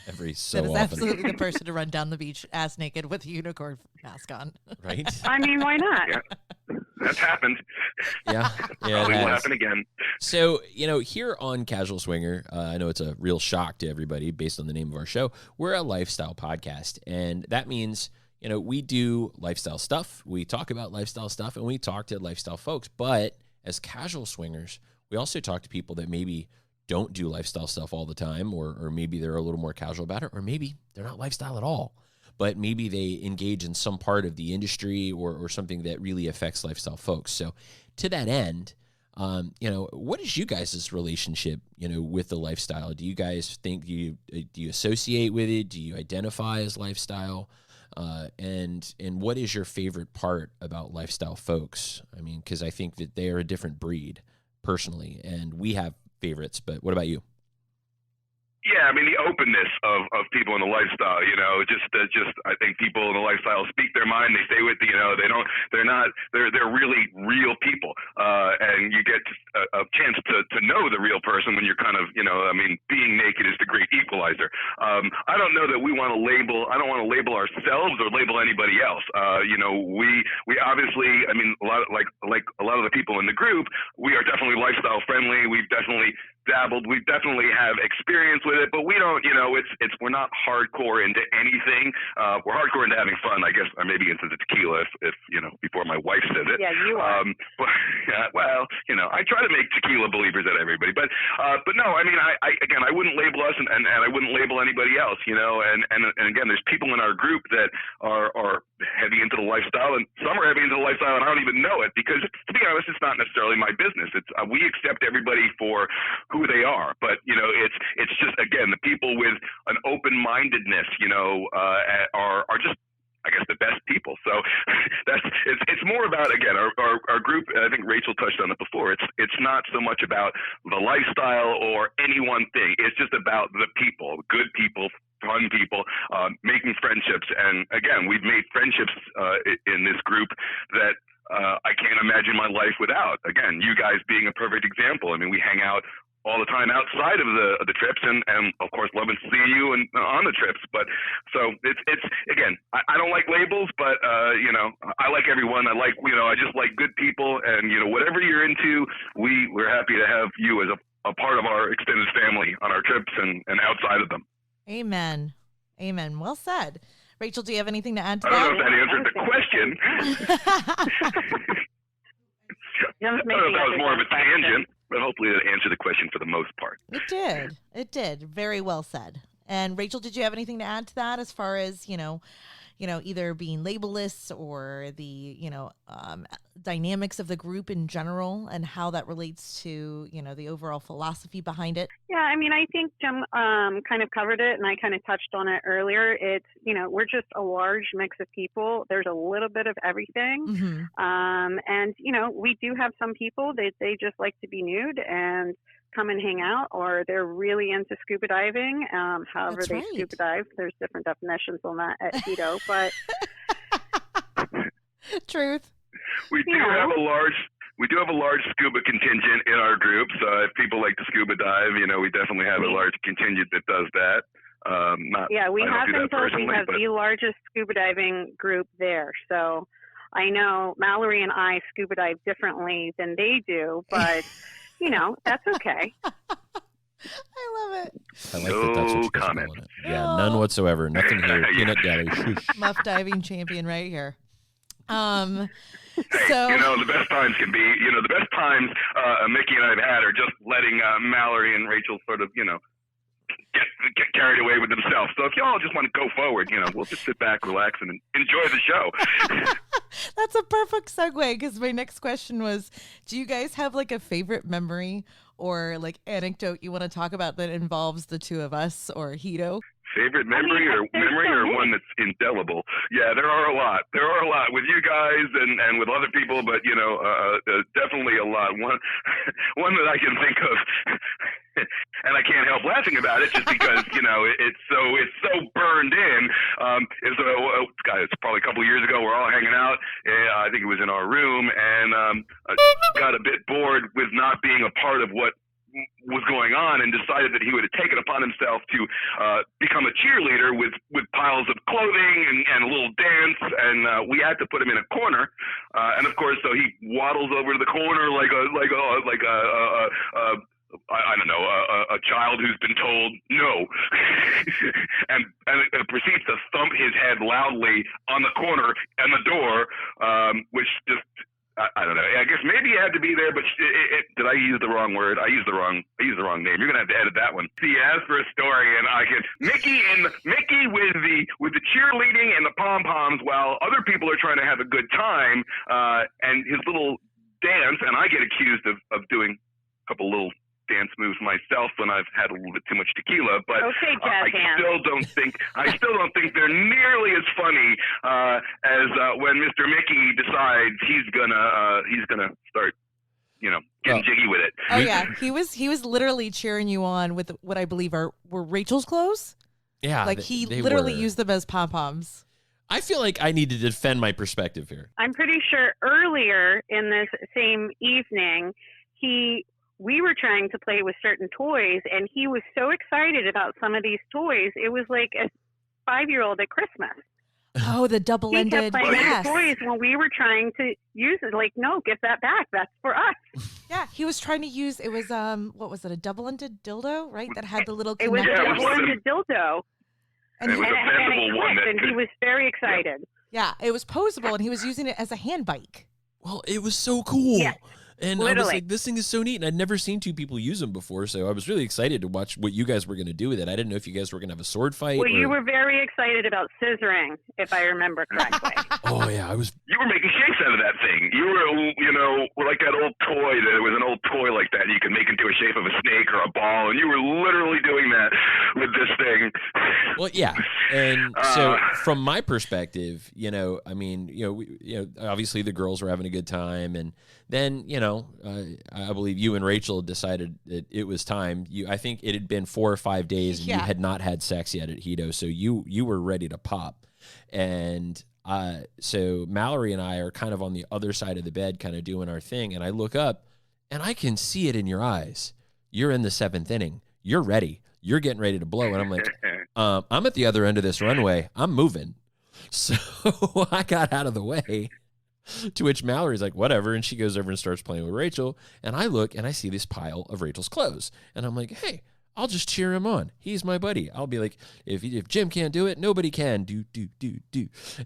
Every so that is often. Absolutely the person to run down the beach ass naked with a unicorn mask on. Right? I mean, why not? Yeah. That's happened. Yeah. It will happen again. So, here on Casual Swinger, I know it's a real shock to everybody based on the name of our show. We're a lifestyle podcast, and that means, we do lifestyle stuff. We talk about lifestyle stuff, and we talk to lifestyle folks. But as casual swingers, we also talk to people that maybe don't do lifestyle stuff all the time, or maybe they're a little more casual about it, or maybe they're not lifestyle at all, but maybe they engage in some part of the industry or something that really affects lifestyle folks. So to that end, what is you guys' relationship, with the lifestyle? Do you guys think, do you associate with it? Do you identify as lifestyle? And what is your favorite part about lifestyle folks? I mean, because I think that they are a different breed personally, and we have favorites, but what about you? Yeah, I mean, the openness of people in the lifestyle, just I think people in the lifestyle speak their mind. They stay with, they're really real people. And you get a chance to know the real person when you're kind of, being naked is the great equalizer. I don't know that we want to I don't want to label ourselves or label anybody else. We obviously, a lot of the people in the group, we are definitely lifestyle friendly. We've definitely dabbled. We definitely have experience with it, but we don't, we're not hardcore into anything. We're hardcore into having fun, I guess, or maybe into the tequila if before my wife says it. Yeah, you are. well, I try to make tequila believers out of everybody, but no, I mean, I wouldn't label us and I wouldn't label anybody else, and again, there's people in our group that are heavy into the lifestyle, and some are heavy into the lifestyle, and I don't even know it because, to be honest, it's not necessarily my business. It's we accept everybody for who they are, but it's just, again, the people with an open-mindedness, are just, I guess, the best people. So it's more about, again, our group. I think Rachel touched on it before. It's not so much about the lifestyle or any one thing. It's just about the people, good people, fun people, making friendships. And again, we've made friendships in this group that I can't imagine my life without. Again, you guys being a perfect example. I mean, we hang out all the time outside of the trips, and of course love and see you and on the trips. But so it's again, I don't like labels, but I like everyone. I like I just like good people, and whatever you're into, we're happy to have you as a part of our extended family on our trips and outside of them. Amen. Well said. Rachel, do you have anything to add to I don't know if that answered the question. I don't know if that was more of a tangent, but hopefully it answered the question for the most part. It did. Very well said. And Rachel, did you have anything to add to that as far as, either being labelless or the, dynamics of the group in general and how that relates to, the overall philosophy behind it? Yeah, I mean, I think Jim kind of covered it, and I kind of touched on it earlier. It's, we're just a large mix of people. There's a little bit of everything. Mm-hmm. And, we do have some people that they just like to be nude and come and hang out, or they're really into scuba diving. However That's they right. scuba dive, there's different definitions on that at Hedo, but Truth. We do have a large scuba contingent in our group. So if people like to scuba dive, we definitely have a large contingent that does that. We have been told we have but the largest scuba diving group there. So I know Mallory and I scuba dive differently than they do, but that's okay. I love it. I like that that's what you guys are calling it. Yeah, none whatsoever. Nothing here. Peanut gallery. Muff diving champion right here. Hey, So the best times can be, the best times Mickey and I have had are just letting Mallory and Rachel sort of, get carried away with themselves. So if y'all just want to go forward, we'll just sit back, relax, and enjoy the show. that's a perfect segue because my next question was, do you guys have like a favorite memory or like anecdote you want to talk about that involves the two of us or Hedo? Favorite memory or one that's indelible? Yeah, there are a lot. With you guys and with other people, but definitely a lot. One that I can think of, and I can't help laughing about it just because it's so burned in. It's probably a couple of years ago. We're all hanging out. I think it was in our room, and got a bit bored with not being a part of what was going on and decided that he would have taken upon himself to become a cheerleader with piles of clothing and a little dance, and we had to put him in a corner, and of course, so he waddles over to the corner like a I don't know, a child who's been told no, and proceeds to thump his head loudly on the corner and the door, which just, I don't know. I guess maybe it had to be there, but did I use the wrong word? I used the wrong name. You're gonna have to edit that one. He asked for a story, and I can Mickey with the cheerleading and the pom poms, while other people are trying to have a good time, and his little dance, and I get accused of doing a couple little dance moves myself when I've had a little bit too much tequila, but I still don't think they're nearly as funny as when Mr. Mickey decides he's gonna start getting jiggy with it. Oh yeah, he was literally cheering you on with what I believe were Rachel's clothes. Yeah, like he literally used them as pom poms. I feel like I need to defend my perspective here. I'm pretty sure earlier in this same evening, we were trying to play with certain toys, and he was so excited about some of these toys. It was like a 5-year-old at Christmas. Oh, the double-ended. He kept playing with the toys when we were trying to use it. Like, no, give that back. That's for us. Yeah, he was trying to use. It was what was it? A double-ended dildo, right? That had the little connector. It was a double-ended dildo. And it was a bendable one. And he was very excited. Yeah, it was posable, and he was using it as a hand bike. Well, it was so cool. Yeah. And I was like, this thing is so neat. And I'd never seen two people use them before. So I was really excited to watch what you guys were going to do with it. I didn't know if you guys were going to have a sword fight. Well, you were very excited about scissoring, if I remember correctly. Oh, yeah. You were making shapes out of that thing. You were, like that old toy that it was an old toy like that. You could make into a shape of a snake or a ball. And you were literally doing that with this thing. Well, yeah. And so from my perspective, obviously the girls were having a good time. And then, I believe you and Rachel decided that it was time. I think it had been 4 or 5 days and you had not had sex yet at Hedo. So you were ready to pop. And so Mallory and I are kind of on the other side of the bed, kind of doing our thing. And I look up and I can see it in your eyes. You're in the 7th inning. You're ready. You're getting ready to blow. And I'm like, I'm at the other end of this runway. I'm moving. So I got out of the way, to which Mallory's like, whatever. And she goes over and starts playing with Rachel. And I look and I see this pile of Rachel's clothes. And I'm like, hey, I'll just cheer him on. He's my buddy. I'll be like, if Jim can't do it, nobody can. Do.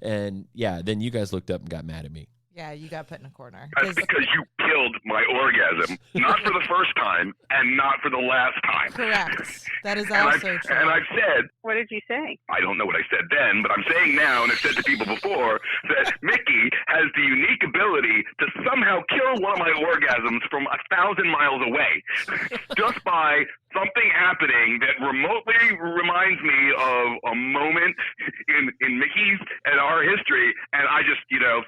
And yeah, then you guys looked up and got mad at me. Yeah, you got put in a corner. That's because you killed my orgasm. Not for the first time and not for the last time. Correct. That is also true. And I've said... What did you say? I don't know what I said then, but I'm saying now, and I've said to people before, that Mickey has the unique ability to somehow kill one of my orgasms from 1,000 miles away. Just by something happening that remotely reminds me of a moment in Mickey's and our history, and I just,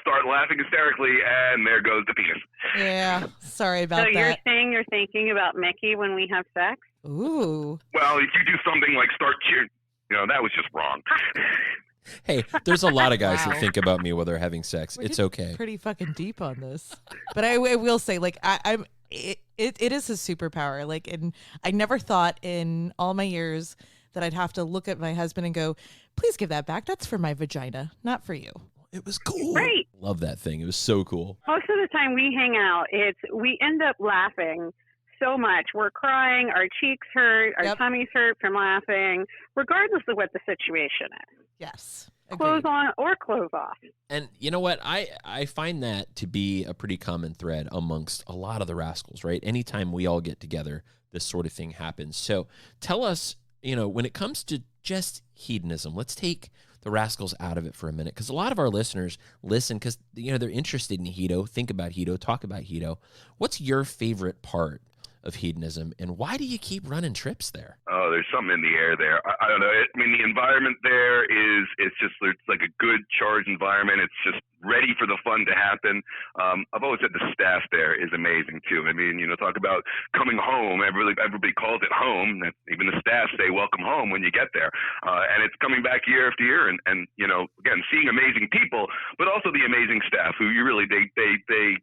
start laughing hysterically, and there goes the penis. Yeah, sorry about that. So you're saying you're thinking about Mickey when we have sex? Ooh. Well, if you do something like start cheering, that was just wrong. Hey, there's a lot of guys that think about me while they're having sex. It's okay. Pretty fucking deep on this. But I will say, like, it is a superpower. Like, and I never thought in all my years that I'd have to look at my husband and go, please give that back. That's for my vagina, not for you. It was cool. Right. Love that thing. It was so cool. Most of the time we hang out, we end up laughing so much. We're crying, our cheeks hurt, our tummies hurt from laughing, regardless of what the situation is. Yes. Clothes on or clothes off. And you know what? I find that to be a pretty common thread amongst a lot of the Rascals, right? Anytime we all get together, this sort of thing happens. So tell us, when it comes to just hedonism, let's take the Rascals out of it for a minute, because a lot of our listeners listen because they're interested in Hedo, think about Hedo, talk about Hedo. What's your favorite part of hedonism, and why do you keep running trips there? Oh, there's something in the air there. I don't know. The environment there it's like a good charged environment. It's just ready for the fun to happen. I've always said the staff there is amazing too. Talk about coming home. Everybody calls it home. Even the staff say welcome home when you get there. And it's coming back year after year. And again, seeing amazing people, but also the amazing staff who they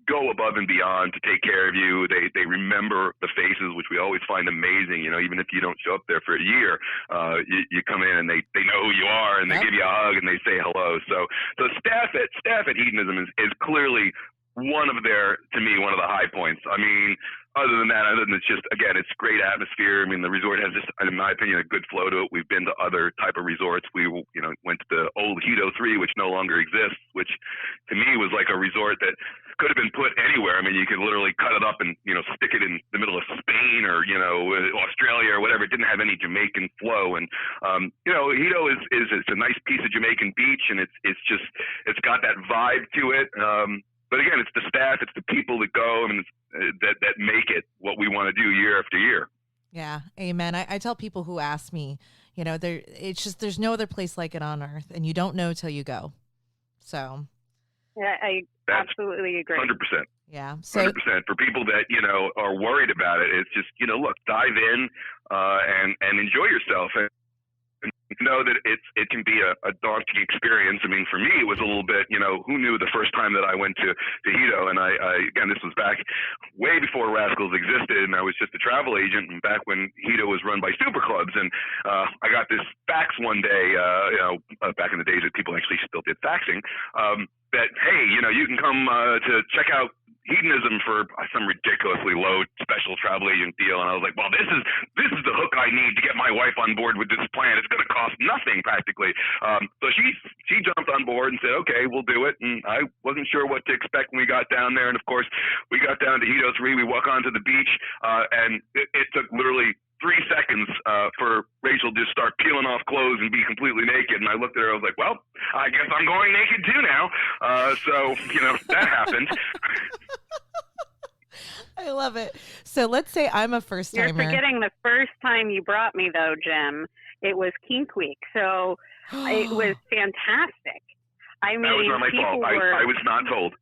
go above and beyond to take care of you. They remember the faces, which we always find amazing. Even if you don't show up there for a year, you come in and they know who you are and they give you a hug and they say hello. So staff at Hedonism is clearly one of the high points. Other than that, it's just, again, it's great atmosphere. The resort has just, in my opinion, a good flow to it. We've been to other type of resorts. We, went to the old Hedo 3, which no longer exists, which to me was like a resort that could have been put anywhere. You could literally cut it up and, stick it in the middle of Spain or, Australia or whatever. It didn't have any Jamaican flow. And, Hedo is it's a nice piece of Jamaican beach, and it's got that vibe to it. But again, it's the staff, it's the people that go, that make it what we want to do year after year. Yeah, amen. I tell people who ask me, there's no other place like it on earth, and you don't know till you go. So. Yeah, I absolutely agree. 100%. Yeah. So 100%. For people that, are worried about it, it's just, look, dive in and enjoy yourself. And know that it can be a daunting experience. For me, it was a little bit, who knew the first time that I went to Hedo, and I again, this was back way before Rascals existed, and I was just a travel agent, and back when Hedo was run by super clubs, and I got this fax one day, back in the days that people actually still did faxing, that, hey, you can come to check out Hedonism for some ridiculously low special travel agent deal, and I was like, well, this is the hook I need to get my wife on board with this plan. It's going to cost nothing practically. So she jumped on board and said, okay, we'll do it. And I wasn't sure what to expect when we got down there. And of course, we got down to Hedo 3. We walk onto the beach, and it took literally 3 seconds for Rachel to just start peeling off clothes and be completely naked. And I looked at her, I was like, well, I guess I'm going naked too now. So, that happened. I love it. So let's say I'm a first timer. You're forgetting the first time you brought me, though, Jim. It was Kink Week. So it was fantastic. I mean, that was not my fault. I was not told.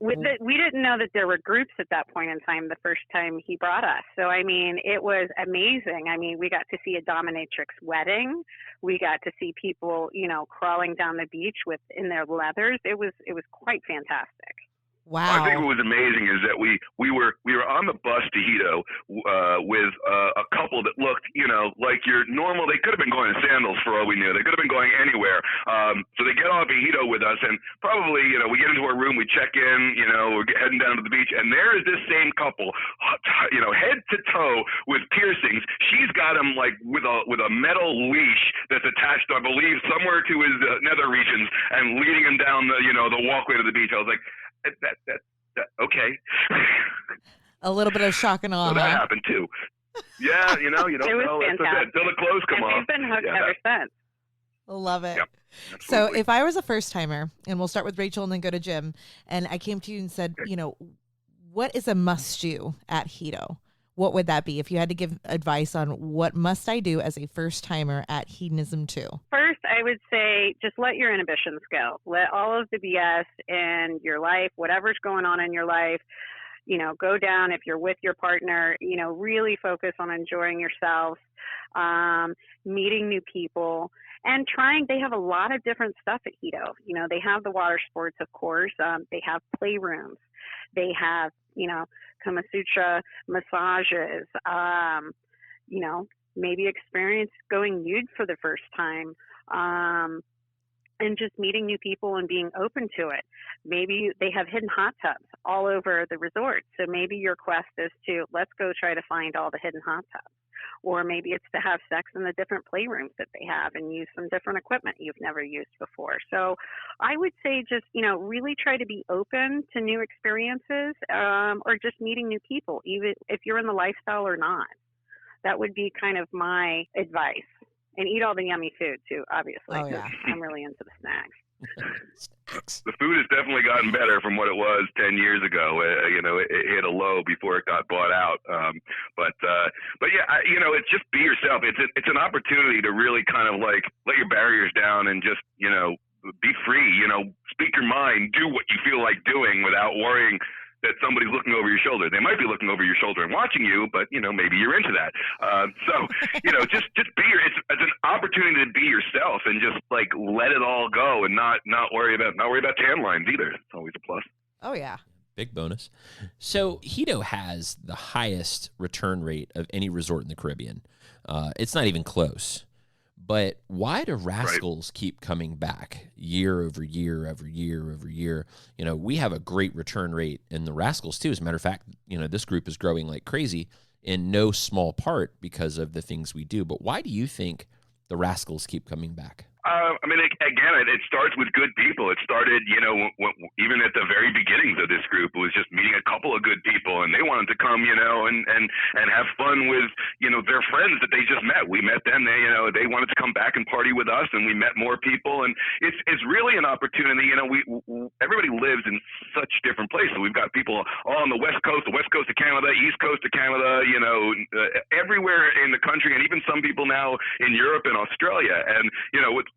We didn't know that there were groups at that point in time the first time he brought us. So, I mean, it was amazing. I mean, we got to see a dominatrix wedding. We got to see people, crawling down the beach in their leathers. It was quite fantastic. Wow. I think what was amazing is that we were on the bus to Hedo with a couple that looked, like your normal. They could have been going in sandals for all we knew. They could have been going anywhere. So they get off at Hedo with us, and probably, we get into our room, we check in, we're heading down to the beach, and there is this same couple, head to toe with piercings. She's got him like with a metal leash that's attached, I believe, somewhere to his nether regions, and leading him down the walkway to the beach. I was like, that okay. A little bit of shock and awe. So that happened too. Yeah, you don't it was know. fantastic. Till the clothes come and off. We've been hooked ever since. Love it. Yep, so if I was a first timer, and we'll start with Rachel and then go to Jim, and I came to you and said, what is a must do at Hedo? What would that be if you had to give advice on what must I do as a first timer at Hedonism 2? First, I would say just let your inhibitions go. Let all of the BS in your life, whatever's going on in your life, go down. If you're with your partner, really focus on enjoying yourself, meeting new people, and they have a lot of different stuff at Hedo. They have the water sports, of course. They have playrooms. They have, Kama Sutra massages, maybe experience going nude for the first time, and just meeting new people and being open to it. Maybe they have hidden hot tubs all over the resort. So maybe your quest is to, let's go try to find all the hidden hot tubs. Or maybe it's to have sex in the different playrooms that they have and use some different equipment you've never used before. So I would say just, really try to be open to new experiences, or just meeting new people, even if you're in the lifestyle or not. That would be kind of my advice. And eat all the yummy food too, obviously. Oh, yeah. I'm really into the snacks. The food has definitely gotten better from what it was 10 years ago. It hit a low before it got bought out. But yeah, it's just be yourself. It's an opportunity to really kind of like let your barriers down and just, be free, speak your mind, do what you feel like doing without worrying that somebody's looking over your shoulder. They might be looking over your shoulder and watching you, but maybe you're into that. Just be it's an opportunity to be yourself and just like let it all go and not worry about tan lines either. It's always a plus. Oh yeah. Big bonus. So Hedo has the highest return rate of any resort in the Caribbean. It's not even close. But why do Rascals keep coming back year over year over year over year? We have a great return rate in the Rascals too. As a matter of fact, this group is growing like crazy in no small part because of the things we do. But why do you think the Rascals keep coming back? It starts with good people. It started, even at the very beginnings of this group, it was just meeting a couple of good people, and they wanted to come, and have fun with, their friends that they just met. We met them. They wanted to come back and party with us, and we met more people. And it's really an opportunity. Everybody lives in such different places. We've got people all on the West Coast of Canada, East Coast of Canada, everywhere in the country, and even some people now in Europe and Australia. And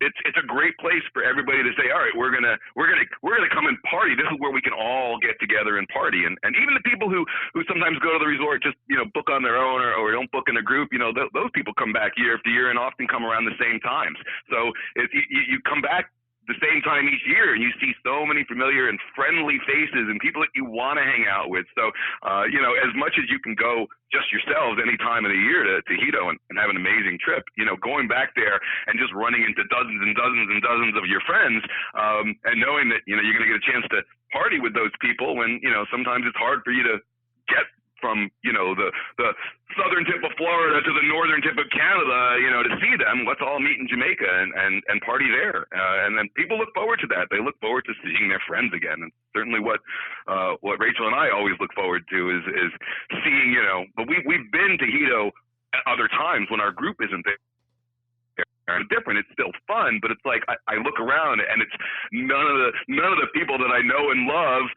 it's a great place for everybody to say, all right, we're gonna come and party. This is where we can all get together and party. And even the people who sometimes go to the resort just book on their own or don't book in a group, those people come back year after year and often come around the same times. So if you come back the same time each year, and you see so many familiar and friendly faces and people that you want to hang out with. So, as much as you can go just yourselves any time of the year to Hedo and have an amazing trip, going back there and just running into dozens and dozens and dozens of your friends, and knowing that, you're going to get a chance to party with those people when, sometimes it's hard for you to get from, the southern tip of Florida to the northern tip of Canada, to see them. Let's all meet in Jamaica and party there. And then people look forward to that. They look forward to seeing their friends again. And certainly what Rachel and I always look forward to is seeing, but we've been to Hedo at other times when our group isn't there. Different. It's still fun, but it's like I look around and it's none of the people that I know and love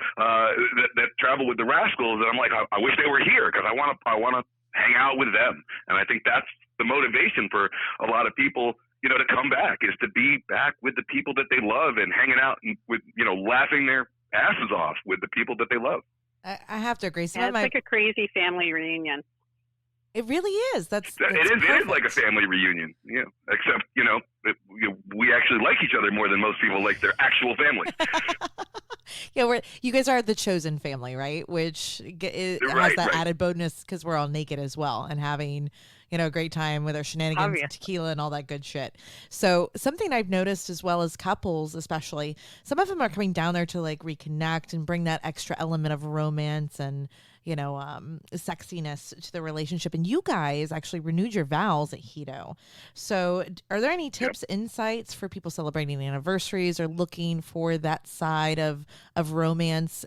that travel with the Rascals, and I'm like, I wish they were here because I want to hang out with them. And I think that's the motivation for a lot of people, to come back, is to be back with the people that they love and hanging out and with, laughing their asses off with the people that they love. I have to agree. It's like a crazy family reunion. It really is. It is like a family reunion, except, we actually like each other more than most people like their actual family. Yeah, you guys are the chosen family, right? Which has that added bonus because we're all naked as well and having, a great time with our shenanigans and tequila and all that good shit. So something I've noticed as well as couples, especially, some of them are coming down there to like reconnect and bring that extra element of romance and sexiness to the relationship. And you guys actually renewed your vows at Hedo. So are there any tips, insights for people celebrating anniversaries or looking for that side of romance,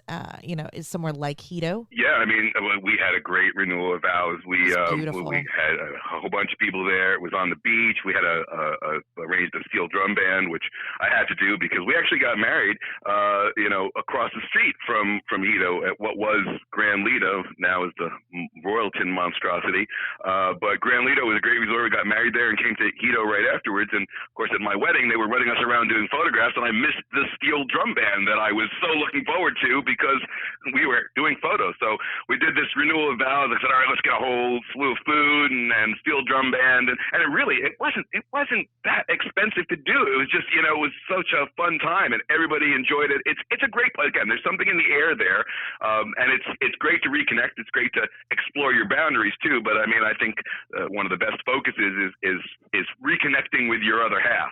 is somewhere like Hedo? Yeah, I mean, we had a great renewal of vows. We had a whole bunch of people there. It was on the beach. We had arranged a steel drum band, which I had to do because we actually got married, across the street from Hedo at what was Grand Lido. Now is the Royalton monstrosity. But Grand Lido was a great resort. We got married there and came to Hedo right afterwards. And of course, at my wedding, they were running us around doing photographs, and I missed the steel drum band that I was so looking forward to because we were doing photos. So we did this renewal of vows. I said, all right, let's get a whole slew of food and steel drum band. And it wasn't that expensive to do. It was just, it was such a fun time, and everybody enjoyed it. It's a great place. Again, there's something in the air there, and it's great to reconnect. It's great to explore your boundaries too. But I mean, I think one of the best focuses is reconnecting with your other half.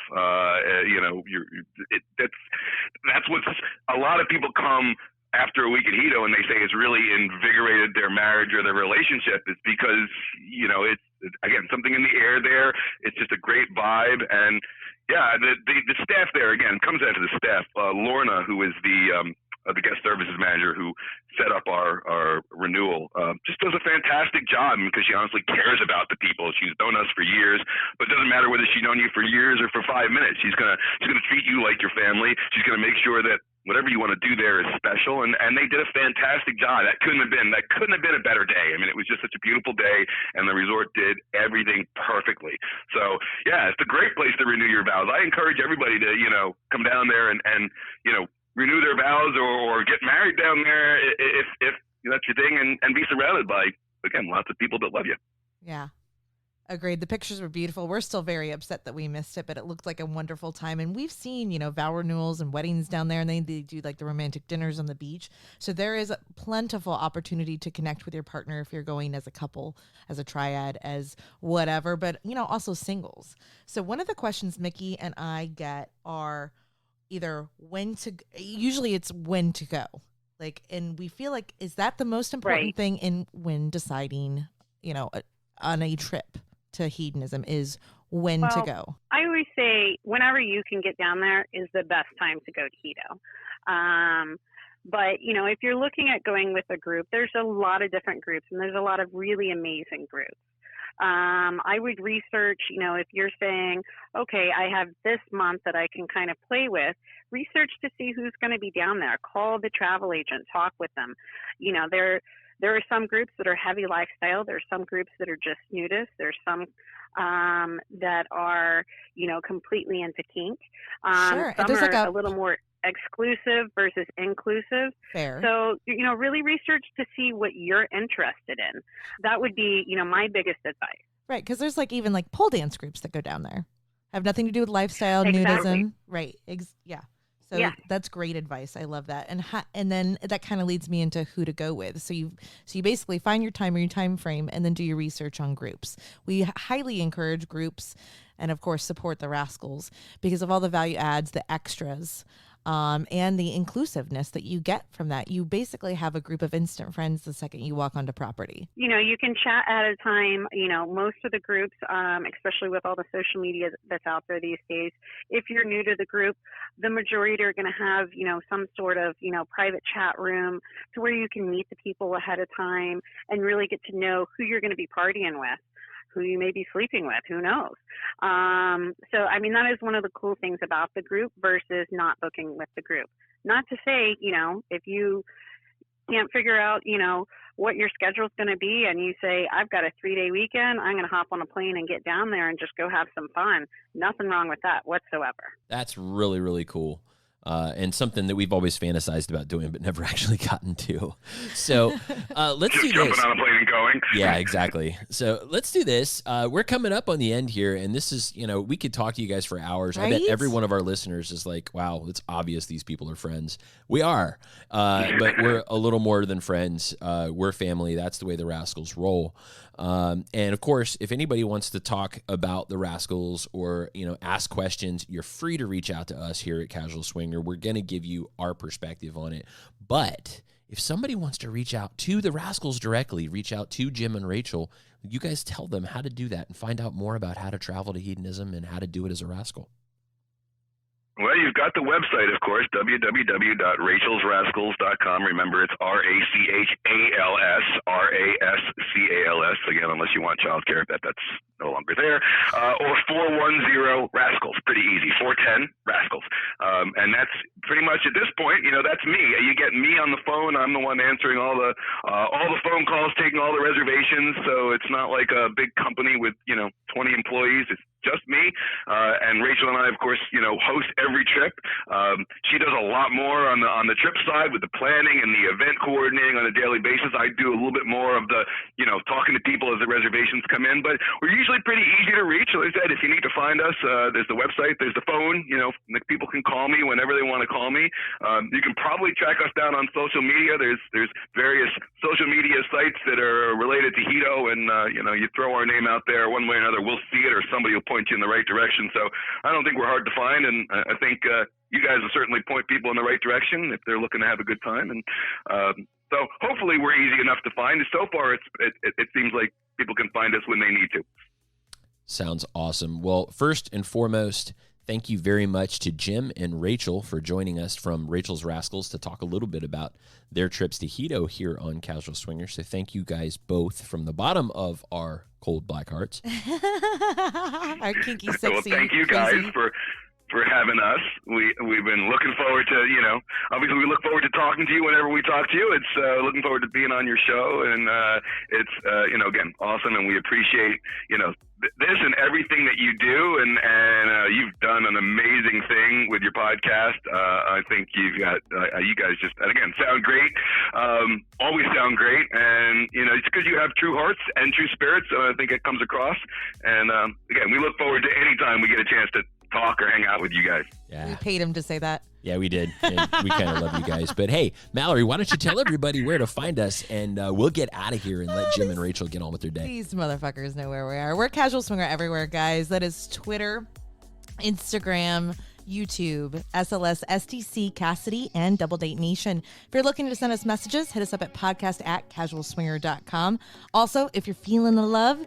That's what's a lot of people come after a week at Hedo and they say it's really invigorated their marriage or their relationship. Is because it's again something in the air there. It's just a great vibe. And yeah, the staff there, again, comes down to the staff. Lorna, who is the guest services manager who set up our renewal, just does a fantastic job because she honestly cares about the people. She's known us for years, but it doesn't matter whether she's known you for years or for 5 minutes. She's gonna treat you like your family. She's gonna make sure that whatever you want to do there is special, and they did a fantastic job. That couldn't have been a better day. I mean, it was just such a beautiful day, and the resort did everything perfectly. So yeah, it's a great place to renew your vows. I encourage everybody to come down there and renew their vows or get married down there if that's your thing, and be surrounded by, again, lots of people that love you. Yeah. Agreed. The pictures were beautiful. We're still very upset that we missed it, but it looked like a wonderful time. And we've seen, vow renewals and weddings down there, and they do like the romantic dinners on the beach. So there is a plentiful opportunity to connect with your partner if you're going as a couple, as a triad, as whatever, but, also singles. So one of the questions Mickey and I get are either usually it's when to go. And we feel like, is that the most important thing when deciding, on a trip to hedonism is when to go? I always say whenever you can get down there is the best time to go to Hedo. But, if you're looking at going with a group, there's a lot of different groups, and there's a lot of really amazing groups. I would research, if you're saying, okay, I have this month that I can kind of play with, research to see who's going to be down there. Call the travel agent, talk with them. There are some groups that are heavy lifestyle. There's some groups that are just nudists. There's some that are, completely into kink. Sure. Some are a little more exclusive versus inclusive. Fair. So, really research to see what you're interested in. That would be, my biggest advice. Right. Because there's even pole dance groups that go down there. Have nothing to do with lifestyle, nudism. Right. Yeah. So that's great advice. I love that. And then that kind of leads me into who to go with. So you basically find your time or your time frame and then do your research on groups. We highly encourage groups and, of course, support the Rascals because of all the value adds, the extras. and the inclusiveness that you get from that. You basically have a group of instant friends the second you walk onto property. You can chat at a time. Most of the groups, especially with all the social media that's out there these days, if you're new to the group, the majority are going to have, some sort of, private chat room to where you can meet the people ahead of time and really get to know who you're going to be partying with, who you may be sleeping with, who knows. That is one of the cool things about the group versus not booking with the group. Not to say, if you can't figure out, what your schedule's going to be and you say, I've got a 3-day weekend, I'm going to hop on a plane and get down there and just go have some fun. Nothing wrong with that whatsoever. That's really, really cool. And something that we've always fantasized about doing, but never actually gotten to. So let's do this. Jumping on a plane and going. Yeah, exactly. So let's do this. We're coming up on the end here, and this is, we could talk to you guys for hours. Right? I bet every one of our listeners is like, wow, it's obvious these people are friends. We are, but we're a little more than friends. We're family. That's the way the Rascals roll. And of course, if anybody wants to talk about the Rascals or, ask questions, you're free to reach out to us here at Casual Swinger. We're going to give you our perspective on it. But if somebody wants to reach out to the Rascals directly, reach out to Jim and Rachel, you guys tell them how to do that and find out more about how to travel to hedonism and how to do it as a Rascal. Well, you've got the website, of course, www.rachelsrascals.com. Remember, it's RACHALS, RASCALS. Again, unless you want childcare, that's no longer there. Or 410 Rascals. Pretty easy. 410 Rascals. And that's pretty much at this point, that's me. You get me on the phone. I'm the one answering all the phone calls, taking all the reservations. So it's not like a big company with, 20 employees. It's just me. And Rachel and I, of course, host every trip. She does a lot more on the trip side with the planning and the event coordinating on a daily basis. I do a little bit more of the, talking to people as the reservations come in. But we're usually pretty easy to reach. Like I said, if you need to find us, there's the website, there's the phone. People can call me whenever they want to call me. You can probably track us down on social media. There's various social media sites that are related to Hedo, and you throw our name out there one way or another, we'll see it, or somebody will point you in the right direction. So I don't think we're hard to find, and I think you guys will certainly point people in the right direction if they're looking to have a good time. And so hopefully we're easy enough to find. So far, it seems like people can find us when they need to. Sounds awesome. Well, first and foremost, thank you very much to Jim and Rachel for joining us from Rachel's Rascals to talk a little bit about their trips to Hedo here on Casual Swinger. So thank you guys both from the bottom of our cold black hearts. Our kinky, sexy. Well, thank you guys crazy. for having us. We've been looking forward to, obviously we look forward to talking to you whenever we talk to you. It's looking forward to being on your show, and it's again, awesome, and we appreciate this and everything that you do, and you've done an amazing thing with your podcast. I think you've got you guys just, again, sound great, always sound great, and it's because you have true hearts and true spirits. So I think it comes across, and again, we look forward to any time we get a chance to talk or hang out with you guys. Yeah. We paid him to say that. Yeah, we did. And we kind of love you guys. But hey, Mallory, why don't you tell everybody where to find us, and we'll get out of here and let Jim and Rachel get on with their day. These motherfuckers know where we are. We're Casual Swinger everywhere, guys. That is Twitter, Instagram, YouTube, SLS, STC, Cassidy, and Double Date Nation. If you're looking to send us messages, hit us up at podcast@casualswinger.com. Also, if you're feeling the love,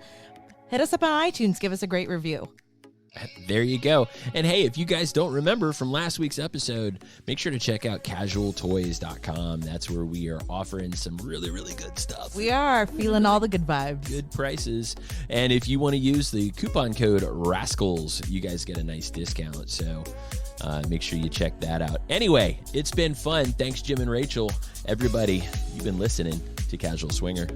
hit us up on iTunes. Give us a great review. There you go. And hey, if you guys don't remember from last week's episode, make sure to check out casualtoys.com. That's where we are offering some really, really good stuff. We are feeling all the good vibes. Good prices. And if you want to use the coupon code RASCALS, you guys get a nice discount. So make sure you check that out. Anyway, it's been fun. Thanks, Jim and Rachel. Everybody, you've been listening to Casual Swinger.